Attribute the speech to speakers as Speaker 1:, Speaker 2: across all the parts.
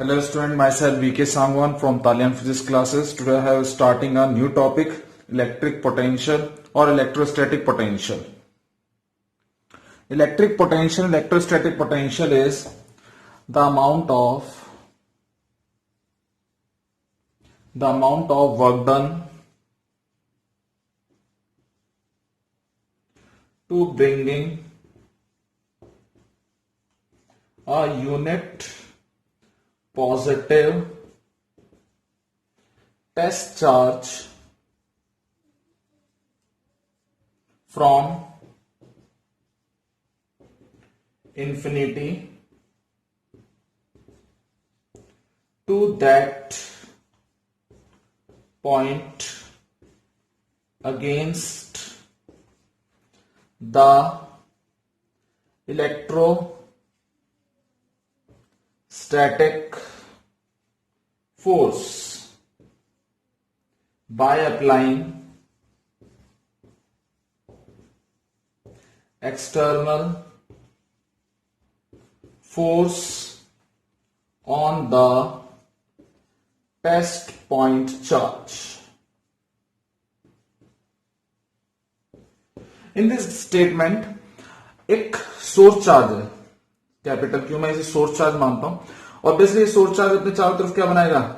Speaker 1: Hello student, myself VK Sangwan from Talian Physics classes. Today I have starting a new topic, electric potential or electrostatic potential. Electric potential, electrostatic potential is the amount of work done to bringing a unit positive test charge from infinity to that point against the electrostatic force by applying external force on the test point charge. In this statement एक source charge है, capital Q, मैं इसे source charge मानता हूं। Obviously source charge अपने चारों तरफ क्या बनाएगा,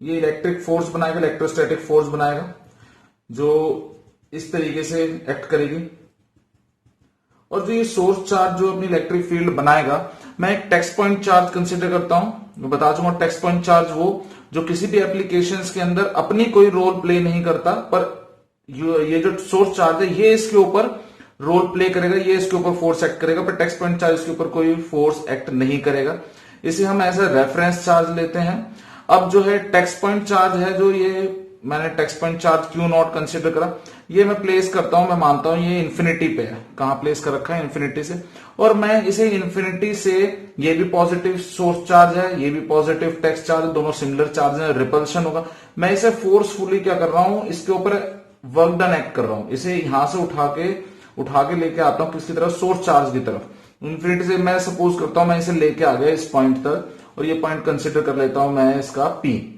Speaker 1: ये इलेक्ट्रिक फोर्स बनाएगा, इलेक्ट्रोस्टैटिक फोर्स बनाएगा जो इस तरीके से एक्ट करेगी। और जो ये सोर्स चार्ज जो अपनी इलेक्ट्रिक फील्ड बनाएगा, मैं एक टेक्स्ट पॉइंट चार्ज कंसीडर करता हूं। बता दूंगा टेक्स्ट पॉइंट चार्ज वो जो किसी भी एप्लीकेशंस के अंदर अपनी कोई रोल प्ले नहीं करता, पर ये जो सोर्स चार्ज है ये इसके ऊपर रोल प्ले करेगा, ये इसके ऊपर फोर्स एक्ट करेगा, पर टेक्स्ट पॉइंट चार्ज इसके ऊपर कोई फोर्स एक्ट नहीं करेगा। इसे हम एज ए रेफरेंस चार्ज लेते हैं। अब जो है टेक्स्ट पॉइंट चार्ज है, जो ये मैंने text point charge Q not consider करा, ये मैं प्लेस करता हूं, मैं मानता हूं ये इन्फिनिटी पे है। कहां प्लेस कर रखा है? इन्फिनिटी से। और मैं इसे इन्फिनिटी से, ये भी पॉजिटिव सोर्स चार्ज है, ये भी पॉजिटिव टेक्स्ट चार्ज है, दोनों सिमिलर चार्ज है, रिपल्शन होगा। मैं इसे फोर्सफुली क्या कर रहा हूं, इसके ऊपर वर्क डन एक्ट कर रहा हूं। इसे यहां से उठा के लेके आता हूं किसकी तरफ? सोर्स चार्ज की तरफ। इन्फिनिटी से मैं सपोज करता हूं मैं इसे लेके आ गया इस पॉइंट तक, और ये पॉइंट कंसिडर कर लेता हूं मैं इसका पी।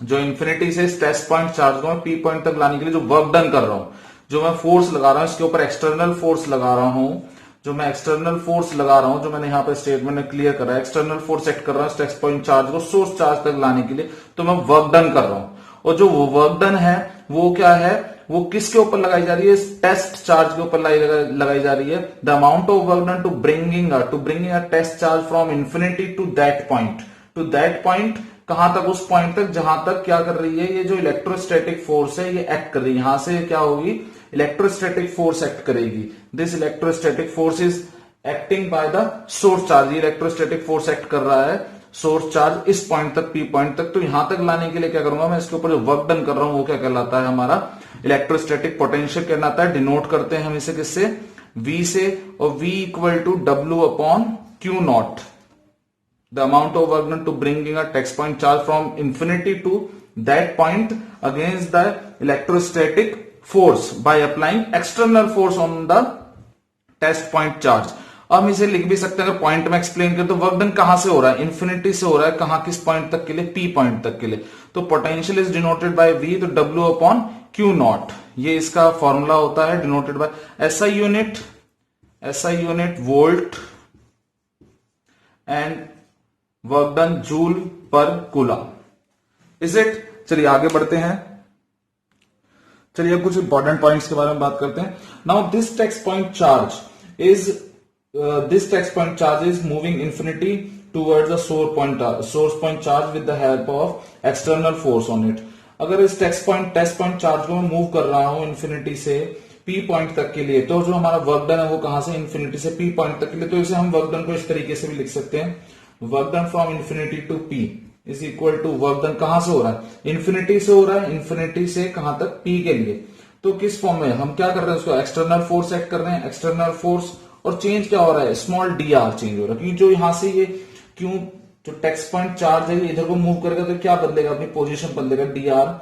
Speaker 1: जो इन्फिनिटी से टेस्ट पॉइंट चार्ज को मैं पी पॉइंट तक लाने के लिए जो वर्क डन कर रहा हूं, जो मैं फोर्स लगा रहा हूं, इसके ऊपर एक्सटर्नल फोर्स लगा रहा हूं, जो मैं एक्सटर्नल फोर्स लगा रहा हूं, जो मैंने यहाँ पे स्टेटमेंट में क्लियर करा है, एक्सटर्नल फोर्स एक्ट कर रहा हूं टेक्स्ट पॉइंट चार्ज को सोर्स चार्ज तक लाने के लिए, तो मैं वर्क डन कर रहा हूं। और जो वो वर्क डन है वो क्या है, वो किसके ऊपर लगाई जा रही है? टेस्ट चार्ज के ऊपर लगाई जा रही है। The amount of work done to bringing a test charge from infinity to that point. कहां तक? उस पॉइंट तक जहां तक क्या कर रही है, ये जो इलेक्ट्रोस्टैटिक फोर्स है ये एक्ट कर रही है। यहां से क्या होगी? इलेक्ट्रोस्टैटिक फोर्स एक्ट करेगी। This electrostatic force is acting by the source charge. ये इलेक्ट्रोस्टैटिक फोर्स एक्ट कर रहा है सोर्स चार्ज इस पॉइंट तक, पी पॉइंट तक। तो यहां तक लाने के लिए क्या करूंगा मैं, इसके ऊपर जो वर्क डन कर रहा हूं वो क्या कहलाता है? हमारा इलेक्ट्रोस्टैटिक पोटेंशियल कहलाता है। डिनोट करते हैं हम इसे किससे? V से। और V equal to W upon Q naught, the amount of work done to bringing a text point charge from infinity to that point against the electrostatic force by applying external force on the test point charge. हम इसे लिख भी सकते हैं, अगर point में explain करें तो वर्क डन कहां से हो रहा है? इन्फिनिटी से हो रहा है। कहां? किस पॉइंट तक के लिए? पी पॉइंट तक के लिए। तो potential is denoted by V, तो W अपॉन क्यू नॉट, ये इसका फॉर्मूला होता है, denoted by SI unit volt and work done joule पर कूलम। Is it? चलिए आगे बढ़ते हैं। चलिए अब कुछ इंपॉर्टेंट पॉइंट्स के बारे में बात करते हैं। Now this text point charge is moving infinity towards the source point charge with the help of external force on it. अगर इस टेस्ट पॉइंट चार्ज को मैं मूव कर रहा हूं इन्फिनिटी से पी पॉइंट तक के लिए, तो जो हमारा वर्क डन है वो कहां से? इन्फिनिटी से पी पॉइंट तक के लिए। तो इसे हम वर्क डन को इस तरीके से भी लिख सकते हैं, work done from infinity to P is equal to work done कहां से हो रहा है? इन्फिनिटी से हो रहा है। इन्फिनिटी से कहां तक? पी के लिए। तो किस फॉर्म में हम क्या कर रहे हैं? उसको एक्सटर्नल फोर्स एक्ट कर रहे हैं, एक्सटर्नल फोर्स। और चेंज क्या हो रहा है? स्मॉल dr चेंज हो रहा है, क्योंकि जो यहां से ये क्यों जो टेक्स्ट पॉइंट चार्ज है इधर को मूव करेगा तो क्या बदलेगा? अपनी पोजीशन बदलेगा, dr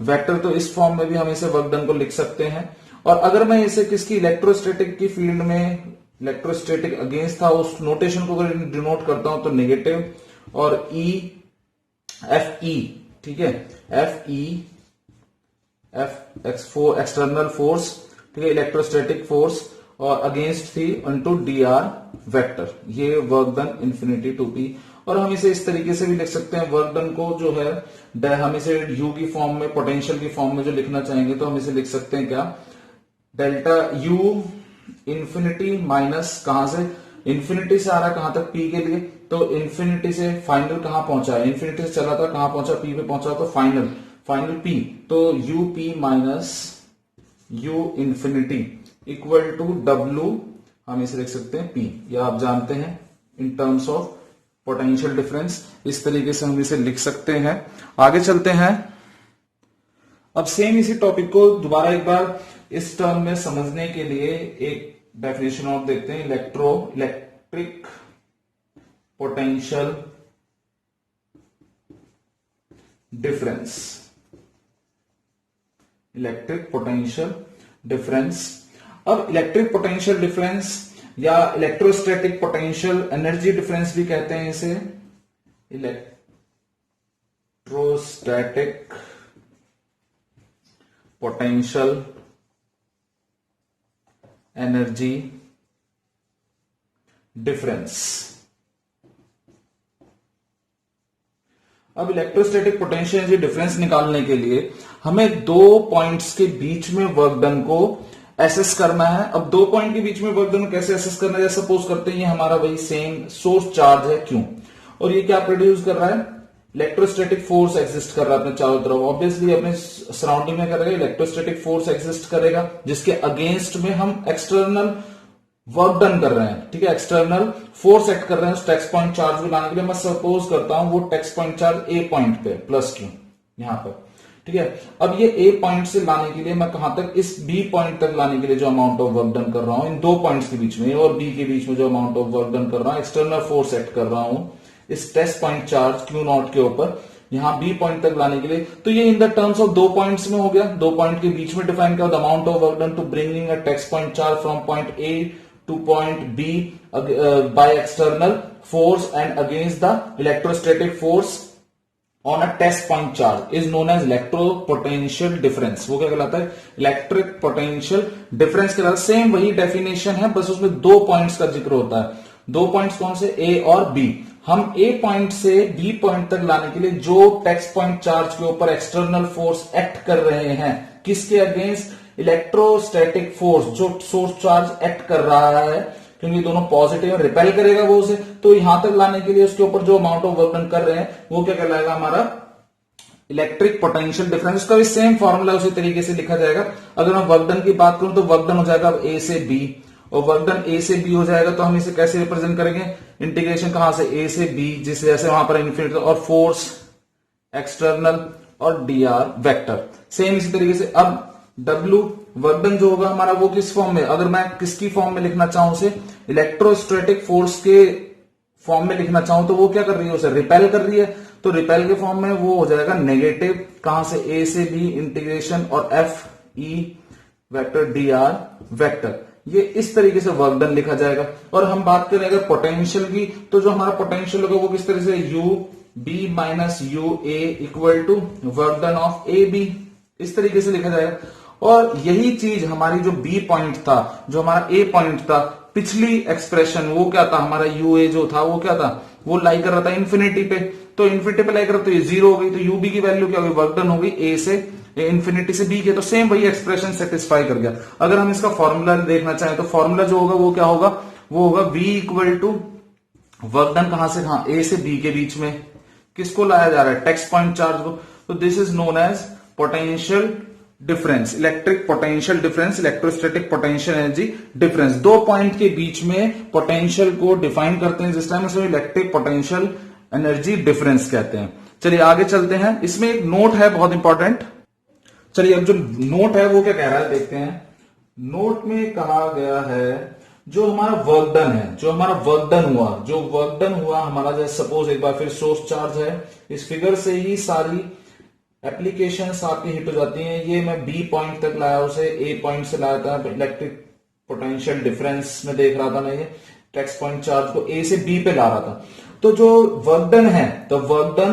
Speaker 1: वेक्टर। तो इस फॉर्म में भी हम इसे वर्क डन को लिख सकते हैं। और अगर मैं इसे किसकी? इलेक्ट्रोस्टैटिक की फील्ड में इलेक्ट्रोस्टैटिक अगेंस्ट था, उस नोटेशन को अगर डिनोट करता हूं तो नेगेटिव, और ई एफ ई, ठीक है, F E F external force, ठीक है, इलेक्ट्रोस्टैटिक फोर्स, और अगेंस्ट थी इनटू डी आर वेक्टर, ये work done infinity to P. और हम इसे इस तरीके से भी लिख सकते हैं, वर्क डन को जो है हम इसे यू की फॉर्म में, पोटेंशियल की फॉर्म में जो लिखना चाहेंगे तो हम इसे लिख सकते हैं क्या, डेल्टा यू इन्फिनिटी माइनस, कहां से, इन्फिनिटी से आ रहा है कहां तक, पी के लिए, तो इन्फिनिटी से फाइनल कहां पहुंचा है, इन्फिनिटी से चला था कहां पहुंचा, पी पे पहुंचा, तो फाइनल पी, तो U P minus U infinity equal to W, हम इसे लिख सकते हैं पी, या आप जानते हैं in terms of potential difference, इस तरीके से हम इसे लिख सकते हैं। आगे चलते हैं, अब सेम इसी टॉपिक को दोबारा एक बार इस टर्म में समझने के लिए एक डेफिनेशन और देखते हैं, electric potential difference, electric potential difference. अब इलेक्ट्रिक पोटेंशियल डिफरेंस या इलेक्ट्रोस्टैटिक पोटेंशियल एनर्जी डिफरेंस भी कहते हैं इसे, इलेक्ट्रोस्टैटिक पोटेंशियल एनर्जी डिफरेंस। अब इलेक्ट्रोस्टैटिक पोटेंशियल एनर्जी डिफरेंस निकालने के लिए हमें दो पॉइंट्स के बीच में वर्क डन को एसेस करना है। अब दो पॉइंट के बीच में वर्क डन को कैसे एसेस करना है, सपोज करते हैं ये हमारा वही सेम सोर्स चार्ज है क्यों, और ये क्या प्रोड्यूस कर रहा है, इलेक्ट्रोस्टैटिक फोर्स एग्जिस्ट कर रहा है अपने चारों तरफ, ऑब्वियसली अपने सराउंडिंग में करेगा, इलेक्ट्रोस्टैटिक फोर्स एग्जिस्ट करेगा, जिसके अगेंस्ट में हम एक्सटर्नल वर्क डन कर रहे हैं, ठीक है, एक्सटर्नल फोर्स एक्ट कर रहे हैं उस टेक्स्ट पॉइंट चार्ज को लाने के लिए। मैं सपोज करता हूं वो टेक्स्ट पॉइंट चार्ज ए पॉइंट पे प्लस क्यू यहां पर, ठीक है। अब ये ए पॉइंट से लाने के लिए मैं कहां तक, इस बी पॉइंट तक लाने के लिए जो अमाउंट ऑफ वर्क डन कर रहा हूं, इन दो पॉइंट्स के बीच में, ए और बी के बीच में जो अमाउंट ऑफ वर्क डन कर रहा हूं, एक्सटर्नल फोर्स एक्ट कर रहा हूं इस test point charge Q naught के ऊपर, यहां बी पॉइंट तक लाने के लिए, तो ये इन द टर्म्स ऑफ दो पॉइंट्स में हो गया, दो पॉइंट के बीच में डिफाइन किया, the amount of work done to bringing a text point charge from point A to point B by external force and against the electrostatic force on a test point charge is known as electropotential difference. वो क्या कहलाता है, electric potential difference कहलाता है। Same वही definition है, बस उसमें दो पॉइंट्स का जिक्र होता है। दो पॉइंट्स कौन से, ए और बी। हम ए पॉइंट से बी पॉइंट तक लाने के लिए जो टेक्स्ट पॉइंट चार्ज के ऊपर एक्सटर्नल फोर्स एक्ट कर रहे हैं, किसके अगेंस्ट, इलेक्ट्रोस्टैटिक फोर्स, जो सोर्स चार्ज एक्ट कर रहा है, क्योंकि दोनों पॉजिटिव है, रिपेल करेगा वो उसे, तो यहां तक लाने के लिए उसके ऊपर जो अमाउंट ऑफ वर्क डन कर रहे हैं वो क्या कहलाएगा, हमारा इलेक्ट्रिक पोटेंशियल डिफरेंस। उसका भी सेम फॉर्मूला उसी तरीके से लिखा जाएगा। अगर मैं वर्क डन की बात करूं तो वर्क डन हो जाएगा ए से बी, और वर्क डन ए से बी हो जाएगा तो हम इसे कैसे रिप्रेजेंट करेंगे, इंटीग्रेशन कहां से, ए से बी, जिस जैसे वहां पर इन्फिनिटी, और फोर्स एक्सटर्नल और डी आर वेक्टर, सेम इसी तरीके से। अब W वर्क डन जो होगा हमारा वो किस फॉर्म में, अगर मैं किसकी फॉर्म में लिखना चाहूं उसे, इलेक्ट्रोस्टैटिक फोर्स के फॉर्म में लिखना चाहूं तो वो क्या कर रही है, उसे रिपेल कर रही है, तो रिपेल के फॉर्म में वो हो जाएगा नेगेटिव, कहां से, ए से बी इंटीग्रेशन और F E vector D R vector, ये इस तरीके से वर्क डन लिखा जाएगा। और हम बात करें अगर पोटेंशियल की, तो जो हमारा पोटेंशियल होगा वो किस तरह से, U B minus U A equal to work done of A B, इस तरीके से लिखा जाएगा। और यही चीज हमारी जो बी पॉइंट था, जो हमारा ए पॉइंट था, पिछली एक्सप्रेशन वो क्या था, हमारा यू ए जो था वो क्या था, वो लाई कर रहा था इन्फिनिटी पे, तो इन्फिनिटी पे लाई कर रहा, तो ये जीरो हो गई, तो यू बी की वैल्यू क्या होगी, वर्क डन हो गई ए से इन्फिनिटी से बी के, तो सेम वही एक्सप्रेशन सेटिस्फाई कर गया। अगर हम इसका फॉर्मूला देखना चाहें तो फॉर्मूला जो होगा वो क्या होगा, वो होगा v equal to work done कहां से कहां, ए से बी के बीच में, किसको लाया जा रहा है, टेक्स्ट पॉइंट चार्ज को, तो this is known as potential difference, electric potential difference, electrostatic potential energy difference. दो पॉइंट के बीच में पोटेंशियल को डिफाइन करते हैं, जिस टाइम उसमें इलेक्ट्रिक पोटेंशियल एनर्जी डिफरेंस कहते हैं। चलिए आगे चलते हैं, इसमें एक नोट है बहुत इंपॉर्टेंट। चलिए अब जो नोट है वो क्या कह रहा है देखते हैं। नोट में कहा गया है जो हमारा वर्क डन है, जो हमारा वर्क डन हुआ, जो वर्क डन हुआ हमारा, जैसे सपोज एक बार फिर सोर्स चार्ज है, इस फिगर से ही सारी एप्लीकेशंस आपकी हिट हो जाती हैं। ये मैं बी पॉइंट तक लाया, उसे ए पॉइंट से लाया था, इलेक्ट्रिक पोटेंशियल डिफरेंस में देख रहा था मैं, ये टेक्स्ट पॉइंट चार्ज को ए से बी पे ला रहा था। तो जो वर्क डन है, the work done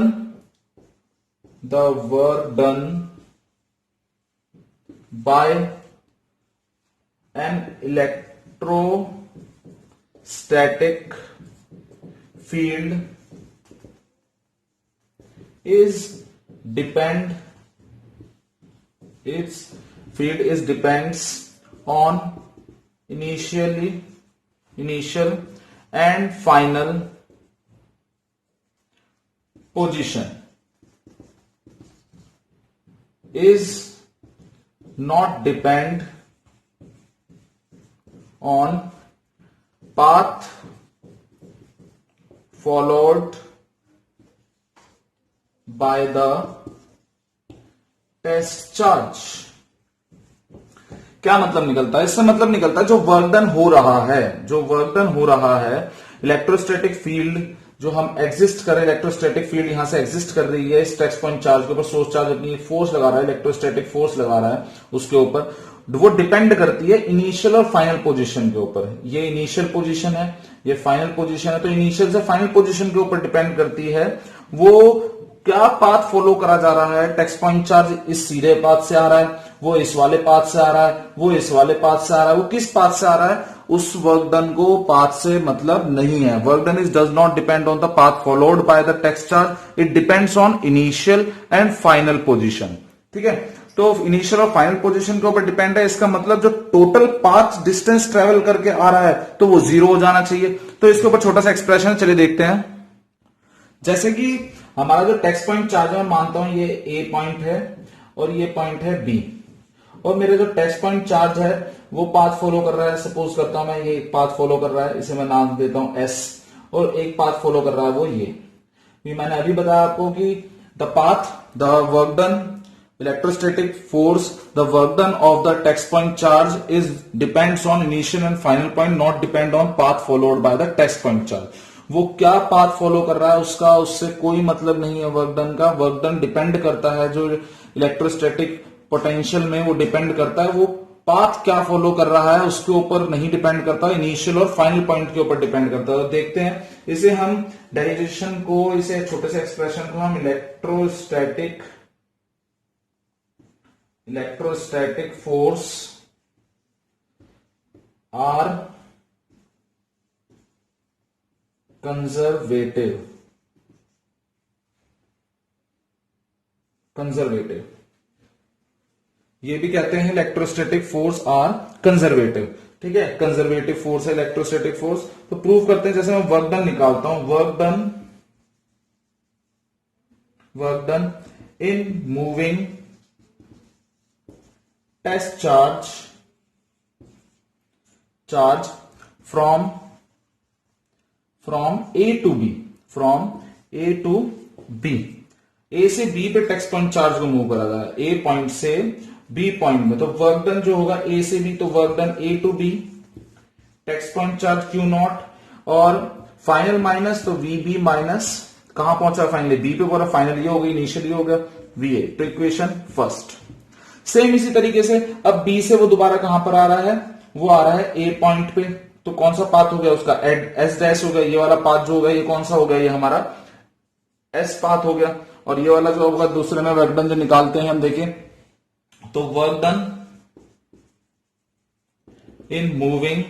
Speaker 1: by an electrostatic field depends on initial and final position, is not depend on path followed by the test charge. क्या मतलब निकलता है इससे? मतलब निकलता है जो वर्क डन हो रहा है, इलेक्ट्रोस्टैटिक फील्ड जो हम एग्जिस्ट कर रहे हैं, इलेक्ट्रोस्टैटिक फील्ड यहां से एग्जिस्ट कर रही है इस टेक्स्ट पॉइंट चार्ज के ऊपर। सोर्स चार्ज अपनी फोर्स लगा रहा है, इलेक्ट्रोस्टैटिक फोर्स लगा रहा है उसके ऊपर, वो डिपेंड करती है इनिशियल और फाइनल पोजीशन के ऊपर। ये इनिशियल पोजीशन है, ये फाइनल पोजीशन है, तो इनिशियल से फाइनल पोजीशन के ऊपर डिपेंड करती है वो क्या पाथ फॉलो करा जा रहा है। टेक्स्ट पॉइंट चार्ज इस सीधे पाथ से आ रहा है, वो इस वाले पाथ से आ रहा है, वो इस वाले पाथ से आ रहा है, वो किस पाथ से आ रहा है, उस वर्क डन को पाथ से मतलब नहीं है। Work done is does not depend on the path followed by the text charge, it depends on initial and final position. ठीक है, तो इनिशियल और फाइनल पोजीशन के ऊपर डिपेंड है। इसका मतलब जो टोटल पाथ डिस्टेंस ट्रेवल करके आ रहा है तो वो 0 हो जाना चाहिए। तो इसके ऊपर छोटा सा एक्सप्रेशन चलिए देखते हैं। जैसे कि हमारा जो टेक्स्ट पॉइंट चार्ज है, मैं मानता हूं ये ए पॉइंट है और ये पॉइंट है बी, और मेरे जो टेक्स्ट पॉइंट चार्ज है वो पाथ फॉलो कर रहा है। सपोज करता हूं मैं ये एक पाथ फॉलो कर रहा है, इसे मैं नाम देता हूं एस, और एक पाथ फॉलो कर रहा है वो ये मैंने अभी बताया आपको कि the path, the work done, electrostatic force, the work done of the text point charge is depends on initial and final point, not depend on path followed by the text point charge. वो क्या path follow कर रहा है उसका उससे कोई मतलब नहीं है वर्क डन का। वर्क डन डिपेंड करता है जो इलेक्ट्रोस्टैटिक पोटेंशियल में, वो डिपेंड करता है वो पाथ क्या फॉलो कर रहा है उसके ऊपर नहीं डिपेंड करता, इनिशियल और फाइनल पॉइंट के ऊपर डिपेंड करता है। तो देखते हैं इसे हम डेरिवेशन को, इसे छोटे से एक्सप्रेशन को हम इलेक्ट्रोस्टैटिक फोर्स आर कंजर्वेटिव ये भी कहते हैं इलेक्ट्रोस्टैटिक फोर्स आर कंजर्वेटिव। ठीक है, कंजर्वेटिव फोर्स है इलेक्ट्रोस्टैटिक फोर्स। तो प्रूव करते हैं। जैसे मैं वर्क डन निकालता हूं, work done in moving test charge from A to B, A से B पे टेक्स्ट पॉइंट चार्ज को मूव करा था, A पॉइंट से B पॉइंट में। तो वर्क डन जो होगा A से B, तो work done A to B, text point charge Q0, और फाइनल माइनस, तो VB माइनस, कहां पहुंचा फाइनली B पे पहुंचा, फाइनल ये हो गया, इनिशियल ये हो गया VA। तो इक्वेशन फर्स्ट। सेम इसी तरीके से अब B से वो दोबारा कहां पर आ रहा है, वो आ रहा है A पॉइंट पे। तो कौन सा पाथ हो गया उसका, एस डैश हो गया। ये वाला पाथ जो होगा ये कौन सा हो गया, ये हमारा एस पाथ हो गया। और ये वाला जो होगा दूसरे में वर्क डन जो निकालते हैं हम देखें, तो work done in moving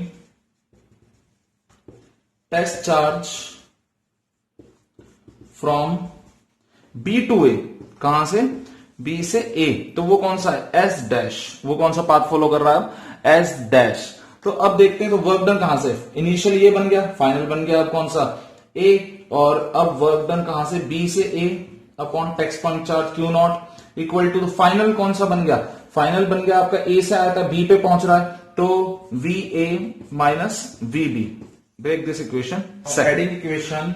Speaker 1: test charge from B to A, कहां से, बी से ए, तो वो कौन सा है, एस डैश। वो कौन सा पाथ फॉलो कर रहा है, एस डैश। तो अब देखते हैं, तो वर्क डन कहां से, इनिशियल ये बन गया, फाइनल बन गया अब कौन सा, ए, और अब वर्क डन कहां से, बी से A upon test point charge Q0 equal to, final कौन सा बन गया, फाइनल बन गया आपका ए से आया था बी पे पहुंच रहा है, तो VA minus VB। Break this equation. Second equation,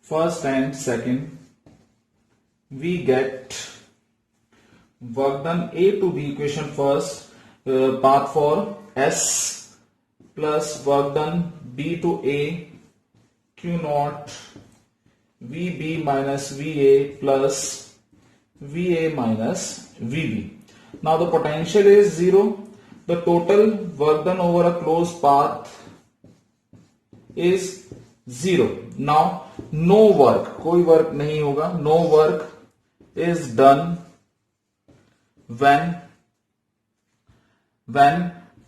Speaker 1: first and second, we get work done A to B equation first, path for S plus work done B to A Q0 VB minus VA plus VA minus VB। Now the potential is 0. The total work done over a closed path is 0. Now no work, कोई work नहीं होगा. No work is done when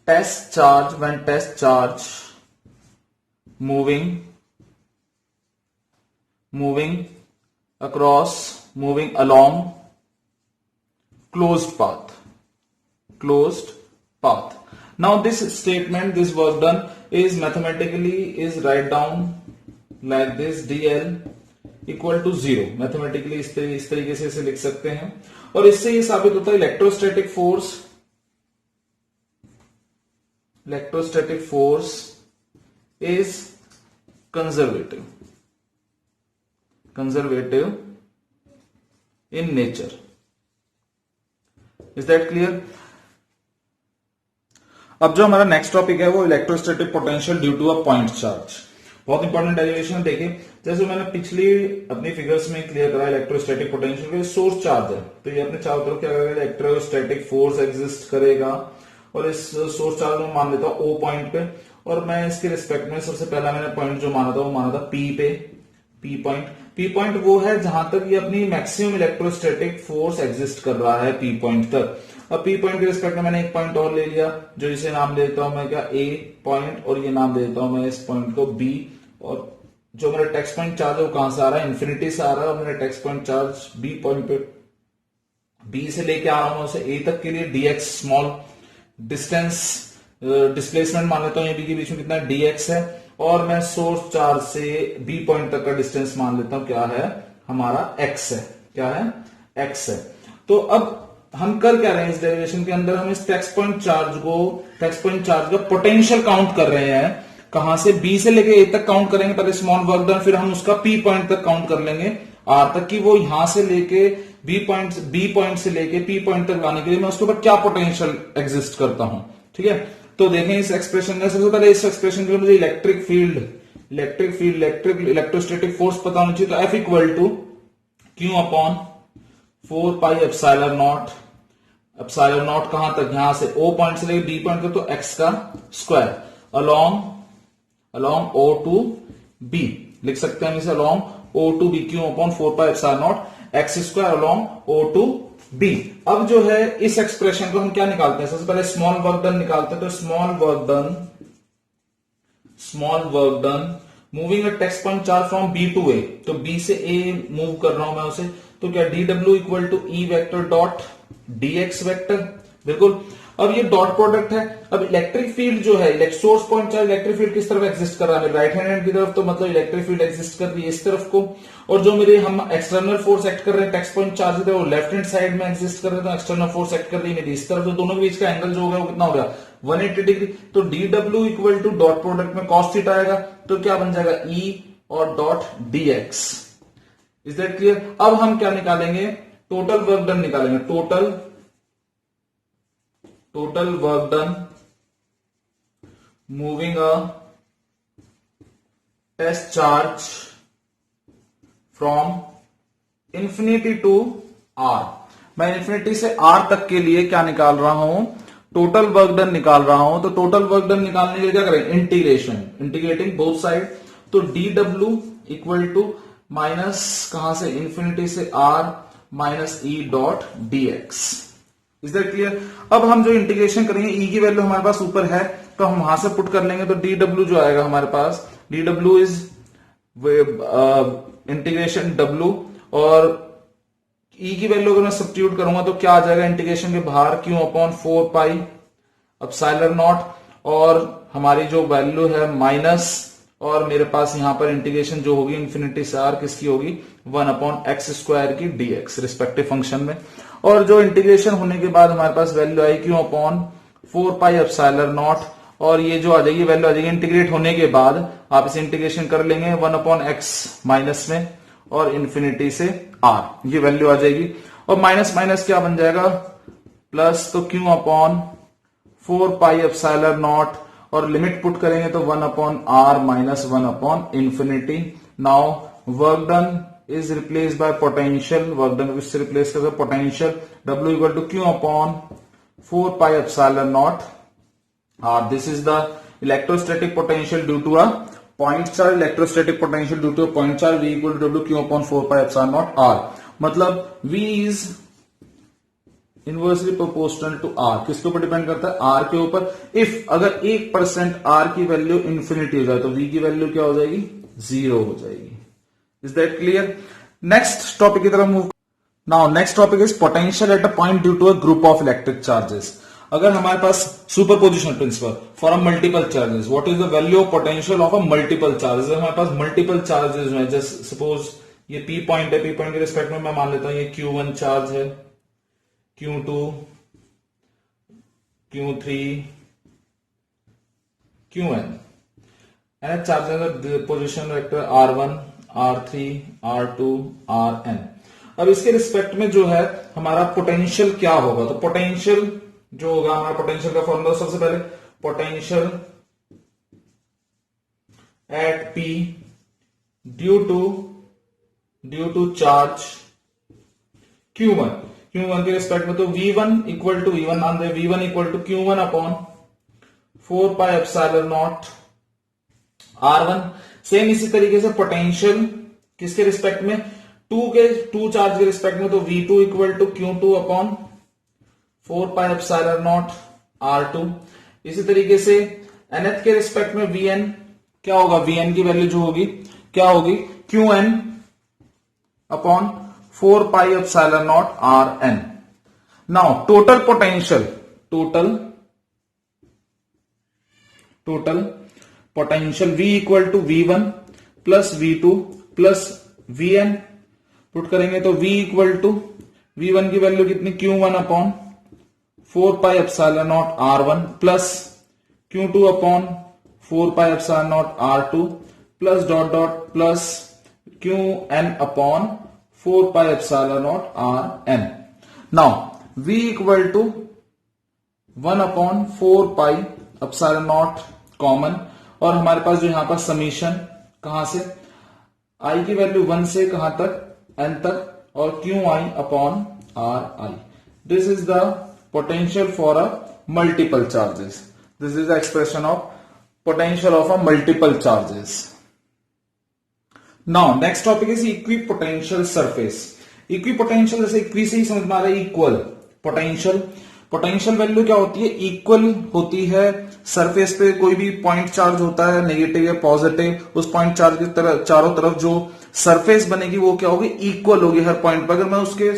Speaker 1: test charge moving along closed path. Now this statement, this work done is mathematically is write down like this, dl equal to 0. Mathematically इस तरीके से इसे लिख सकते हैं और इससे ये साबित होता है electrostatic force is conservative in nature. Is that clear? अब जो हमारा नेक्स्ट टॉपिक है वो electrostatic potential due to a point charge. बहुत इंपॉर्टेंट डेरिवेशन. देखिए जैसे मैंने पिछली अपनी फिगर्स में क्लियर करा, इलेक्ट्रोस्टैटिक पोटेंशियल का सोर्स चार्ज है तो ये अपने चारों तरफ क्या करेगा, इलेक्ट्रोस्टैटिक फोर्स एग्जिस्ट करेगा और इस सोर्स चार्ज में मान लेता हूं ओ पॉइंट पे और मैं इसके रिस्पेक्ट में सबसे पहला मैंने पॉइंट जो माना था वो माना था पी पे. पी पॉइंट वो है जहां तक ये अपनी मैक्सिमम इलेक्ट्रोस्टैटिक फोर्स एग्जिस्ट कर रहा है पी पॉइंट तक. अब पी पॉइंट के रिस्पेक्ट में मैंने एक पॉइंट और ले लिया जो इसे नाम दे देता हूं मैं क्या, ए पॉइंट, और ये नाम दे देता हूं मैं इस पॉइंट को बी. और जो मेरा टेक्स्ट पॉइंट चार्ज है वो कहां से आ रहा है, इन्फिनिटी से आ रहा है और मेरा test point charge B point पे, बी से लेके आ रहा हूं उसे ए तक के लिए डीएक्स स्मॉल डिस्टेंस डिस्प्लेसमेंट मान लेता हूं, ये बी के बीच में कितना डीएक्स है और मैं सोर्स चार्ज से बी पॉइंट तक का डिस्टेंस मान लेता हूं क्या है हमारा एक्स है. क्या है, एक्स है. तो अब हम कर क्या रहे हैं इस डेरिवेशन के अंदर, हम इस टेक्स्ट पॉइंट चार्ज का पोटेंशियल काउंट कर रहे हैं. कहां से, बी से लेके ए तक काउंट करेंगे पहले स्मॉल वर्क डन, फिर हम उसका पी पॉइंट तक काउंट कर लेंगे आर तक कि वो यहां से लेके बी पॉइंट से लेके पी पॉइंट तक लाने के लिए मैं उसके ऊपर क्या पोटेंशियल एग्जिस्ट करता हूं. ठीक है, तो देखें इस एक्सप्रेशन में सबसे पहले इस एक्सप्रेशन के लिए मुझे इलेक्ट्रोस्टैटिक फोर्स पता होना चाहिए. तो F equal to Q upon 4 pi epsilon naught कहां तक, यहां से ओ पॉइंट से लेके बी पॉइंट तक तो एक्स का square along O to B लिख सकते हैं हम इसे along O to B Q upon 4 pi epsilon not x square along O to B. अब जो है इस एक्सप्रेशन को हम क्या निकालते हैं, सबसे पहले स्मॉल वर्क डन निकालते हैं. तो small work done moving a text point charge from B to A, तो B से A मूव कर रहा हूं मैं उसे, तो क्या dw equal to E vector dot dx vector. बिल्कुल. अब ये डॉट प्रोडक्ट है. अब इलेक्ट्रिक फील्ड जो है, source point charge electric field किस तरफ एग्जिस्ट कर रहा है, राइट हैंड की तरफ, तो मतलब इलेक्ट्रिक फील्ड एग्जिस्ट कर रही है इस तरफ को. और जो मेरे हम एक्सटर्नल फोर्स एक्ट कर रहे हैं टेक्स्ट पॉइंट चार्ज वो लेफ्ट हैंड साइड में एग्जिस्ट कर रहे हैं, तो एक्सटर्नल फोर्स एक्ट कर रही है मेरी इस तरफ. तो दोनों के बीच का एंगल जो हो गया वो कितना हो गया 180 डिग्री. तो dw equal to dot product में cos थीटा आएगा तो क्या बन जाएगा E और dot dx. Is that clear? अब हम क्या निकालेंगे, टोटल वर्क डन निकालेंगे. Total work done moving a test charge from infinity to R. मैं इंफिनिटी से आर तक के लिए क्या निकाल रहा हूं, टोटल वर्क डन निकाल रहा हूं. तो टोटल वर्क डन निकालने के लिए क्या करें, इंटीग्रेटिंग बोथ साइड. तो dw इक्वल टू माइनस कहां से, इंफिनिटी से R minus E dot dx. Is that clear? अब हम जो इंटीग्रेशन करेंगे ई की वैल्यू हमारे पास ऊपर है तो हम वहां से पुट कर लेंगे. तो dw जो आएगा हमारे पास, dw इज इंटीग्रेशन w और ई की वैल्यू अगर मैं सब्स्टिट्यूट करूंगा तो क्या आ जाएगा, इंटीग्रेशन के बाहर Q upon 4 pi epsilon naught और हमारी जो वैल्यू है माइनस, और मेरे पास यहां पर इंटीग्रेशन जो होगी इंफिनिटी से आर किसकी होगी 1 अपॉन एक्स स्क्वायर की dx रिस्पेक्टिव फंक्शन में. और जो इंटीग्रेशन होने के बाद हमारे पास वैल्यू आई Q upon 4 pi epsilon naught और ये जो आ जाएगी वैल्यू आ जाएगी इंटीग्रेट होने के बाद आप इसे इंटीग्रेशन कर लेंगे 1 अपॉन एक्स माइनस में और इंफिनिटी से आर, ये वैल्यू आ जाएगी. और माइनस माइनस क्या बन जाएगा प्लस, तो Q upon 4 pi epsilon naught और लिमिट पुट करेंगे तो 1 upon R minus 1 upon infinity. Now work done is replace by potential, work done इससे रिप्लेस कर potential W equal to Q upon 4 pi epsilon naught R. This is the electrostatic potential due to a point charge. Electrostatic potential due to a point charge V equal to W Q upon 4 pi epsilon naught R. मतलब V is inversely proportional to R. किसके ऊपर depend करता है? R के ऊपर. If अगर 1% R की value infinity हो जाए तो V की वैल्यू क्या हो जाएगी? 0 हो जाएगी. Is that clear? Next topic की तरफ move. Now next topic is potential at a point due to a group of electric charges. अगर हमारे पास superposition principle for a multiple charges, what is the value of potential of a multiple charges? हमारे पास multiple charges हैं, just suppose ये P point है, P point के respect में मैं मान लेता हूं ये Q1 चार्ज है, Q2, Q3, Qn. and charges the position vector R1, R3, R2, Rn. अब इसके रिस्पेक्ट में जो है हमारा पोटेंशियल क्या होगा? तो पोटेंशियल जो होगा हमारा, पोटेंशियल का फॉर्मूला सबसे पहले potential at P due to charge Q1 के रिस्पेक्ट में, तो V1 इक्वल टू V1 मान दे, V1 equal to Q1 upon 4 pi epsilon naught R1. Same इसी तरीके से पोटेंशियल किसके रिस्पेक्ट में? 2 चार्ज के रिस्पेक्ट में, तो V2 equal to Q2 upon 4 pi epsilon naught R2. इसी तरीके से nth के रिस्पेक्ट में Vn क्या होगा? Vn की वैल्यू जो होगी क्या होगी? Qn upon 4 pi epsilon naught Rn. Now total potential, total potential V equal to V1 plus V2 plus Vn put करेंगे तो V इक्वल टू V1 की वैल्यू कितनी? Q1 upon 4 pi epsilon naught R1 plus Q2 upon 4 pi epsilon naught R2 plus dot dot plus Qn upon 4 pi epsilon naught Rn. Now V equal to 1 upon 4 pi epsilon naught common, और हमारे पास जो यहां पर summation कहां से, I की value 1 से कहां तक? N तक, और Qi upon Ri. This is the potential for a multiple charges. This is the expression of potential of a multiple charges. Now next topic is equipotential surface. Equipotential, जैसे equi से ही समझ में आ रहा है, इक्वल. पोटेंशियल वैल्यू क्या होती है? Equal होती है. सरफेस पे कोई भी पॉइंट चार्ज होता है, नेगेटिव या पॉजिटिव, उस पॉइंट चार्ज की तरह चारों तरफ जो सरफेस बनेगी वो क्या होगी? इक्वल होगी हर पॉइंट पर. अगर मैं उसके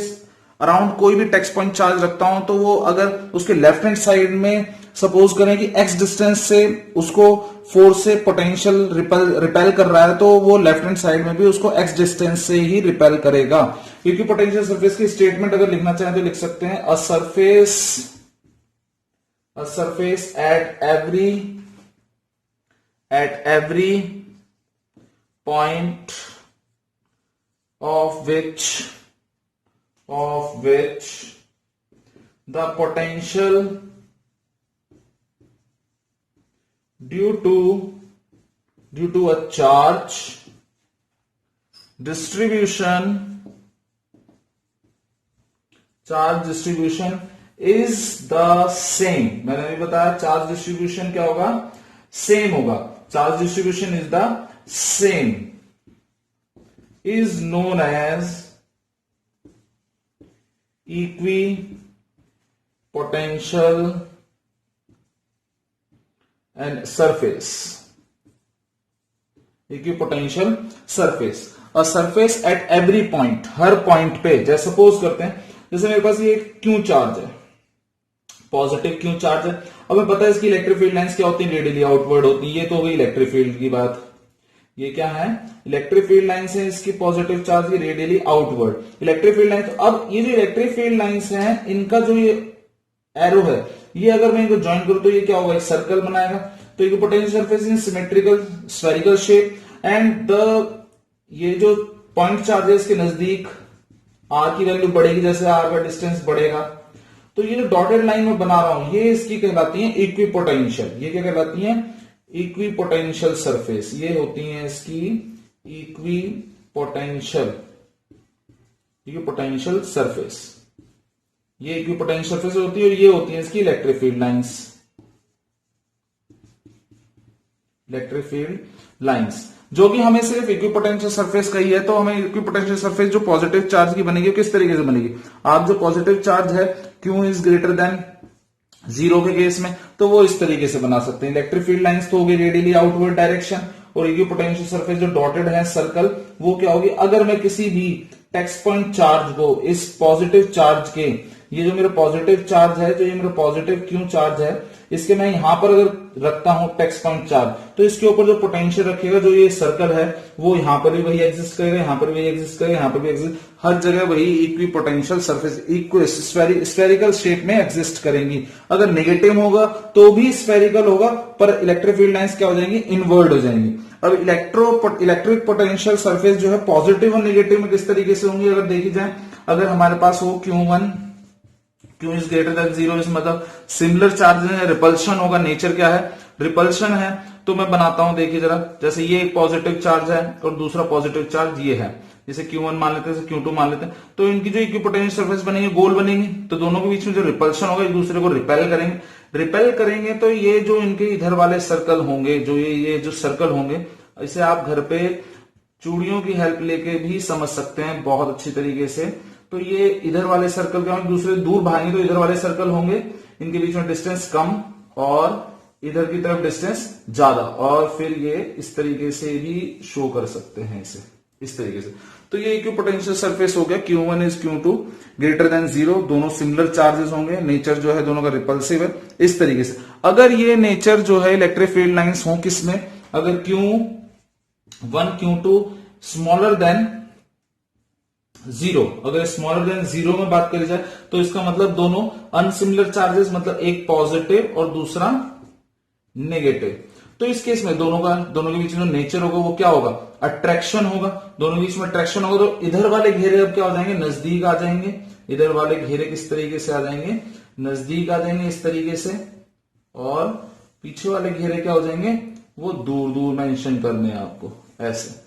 Speaker 1: अराउंड कोई भी टेक्स्ट पॉइंट चार्ज रखता हूं तो वो अगर उसके लेफ्ट हैंड साइड में सपोज करें कि x डिस्टेंस से उसको फोर्स से पोटेंशियल रिपेल कर रहा है, तो वो लेफ्ट हैंड साइड में भी उसको x डिस्टेंस से ही रिपेल करेगा. क्योंकि पोटेंशियल सरफेस की स्टेटमेंट अगर लिखना चाहें तो लिख सकते हैं a surface at every point of which the potential due to a charge distribution is the same. मैंने अभी बताया चार्ज डिस्ट्रीब्यूशन क्या होगा? सेम होगा. Charge distribution is the same, is known as equipotential and surface. Equipotential surface. A surface at every point, her point पे. जैसे suppose करते हैं, जैसे मेरे पास ये क्यू चार्ज है, पॉजिटिव क्यू चार्ज है. अब हमें पता है इसकी इलेक्ट्रिक फील्ड लाइंस क्या होती है? रेडियली आउटवर्ड होती है. ये तो हो गई इलेक्ट्रिक फील्ड की बात. ये क्या है? इलेक्ट्रिक फील्ड लाइंस है इसकी पॉजिटिव चार्ज की, radially outward electric field lines. अब ये जो इलेक्ट्रिक फील्ड लाइंस हैं, इनका जो ये एरो है, ये अगर मैं इनको ज्वाइन करूं तो ये क्या होगा? एक सर्कल बनाएगा. तो equipotential surface in symmetrical spherical shape, and ये जो पॉइंट चार्जेस के नजदीक आर की वैल्यू बढ़ेगी जैसे आर का डिस्टेंस बढ़ेगा. तो ये जो डॉटेड लाइन में बना रहा हूं, ये इसकी कहलाती है इक्विपोटेंशियल. ये क्या कहलाती है? Equipotential surface. ये होती है इसकी इक्विपोटेंशियल इक्विपोटेंशियल सरफेस, ये इक्विपोटेंशियल सरफेस होती है और ये होती है इसकी electric field lines, electric field lines, जो कि हमें सिर्फ इक्विपोटेंशियल सरफेस का ही है। तो हमें इक्विपोटेंशियल सरफेस जो पॉजिटिव चार्ज की बनेगी किस तरीके से बनेगी, आप जो पॉजिटिव चार्ज है Q इज ग्रेटर देन 0 के केस में तो वो इस तरीके से बना सकते हैं। इलेक्ट्रिक फील्ड लाइंस तो होगी रेडियली आउटवर्ड डायरेक्शन, और इक्विपोटेंशियल सरफेस जो डॉटेड है सर्कल वो क्या होगी, अगर मैं किसी भी टेक्स्ट पॉइंट चार्ज को इस पॉजिटिव चार्ज के, ये जो मेरा पॉजिटिव चार्ज है, जो ये मेरा पॉजिटिव Q चार्ज है, इसके मैं यहां पर अगर रखता हूं टेक्स्ट पॉइंट चार्ज, तो इसके ऊपर जो पोटेंशियल रखेगा, जो ये सर्कल है वो यहां पर भी वही एग्जिस्ट करेगा, यहां पर भी एग्जिस्ट करेगा, यहां पर भी एग्जिस्ट, हर जगह वही इक्विपोटेंशियल सरफेस स्फेरिकल शेप में एग्जिस्ट करेंगी। अगर नेगेटिव होगा तो भी स्फेरिकल होगा, पर इलेक्ट्रिक फील्ड लाइंस क्या हो जाएंगी, इनवर्ड हो जाएंगी। अब इलेक्ट्रिक पोटेंशियल सरफेस जो है पॉजिटिव और नेगेटिव में किस तरीके से होंगी, अगर देखी जाए, अगर हमारे पास हो Q इज ग्रेटर देन 0, इस मतलब सिमिलर चार्ज है, रिपल्शन होगा, नेचर क्या है, रिपल्शन है। तो मैं बनाता हूं, देखिए जरा, जैसे ये एक पॉजिटिव चार्ज है और दूसरा पॉजिटिव चार्ज ये है, जैसे Q1 मान लेते हैं, Q2 मान लेते हैं, तो इनकी जो इक्विपोटेंशियल सरफेस बनेगी गोल बनेगी, तो दोनों के बीच में जो रिपल्शन होगा एक दूसरे को रिपेल करेंगे, तो ये जो इनके इधर वाले सर्कल होंगे, जो ये जो सर्कल होंगे, इसे आप घर पे चूड़ियों की हेल्प लेके भी समझ सकते हैं बहुत अच्छी तरीके से। तो ये इधर वाले सर्कल क्या होंगे, दूसरे दूर भागेंगे तो इधर वाले सर्कल होंगे, इनके बीच में डिस्टेंस कम और इधर की तरफ डिस्टेंस ज्यादा, और फिर ये इस तरीके से भी शो कर सकते हैं इसे इस तरीके से। तो ये इक्विपोटेंशियल सरफेस हो गया, Q1 is Q2 greater than 0, दोनों सिमिलर चार्जेस होंगे, नेचर जो है दोनों का रिपल्सिव है, इस तरीके से। अगर ये नेचर जो है इलेक्ट्रिक फील्ड लाइंस हो किसमें, अगर Q1 Q2 स्मॉलर देन 0, अगर स्मॉलर देन 0 में बात करी जाए तो इसका मतलब दोनों अनसिमिलर चार्जेस, मतलब एक पॉजिटिव और दूसरा नेगेटिव। तो इस केस में दोनों के बीच में जो नेचर होगा वो क्या होगा, अट्रैक्शन होगा, दोनों के बीच में अट्रैक्शन होगा, तो इधर वाले घेरे अब क्या हो जाएंगे, नजदीक आ जाएंगे, इधर वाले घेरे किस तरीके से आ जाएंगे, नजदीक आ जाएंगे इस तरीके से, और पीछे वाले घेरे क्या हो जाएंगे, वो दूर दूर मेंशन करने हैं आपको ऐसे।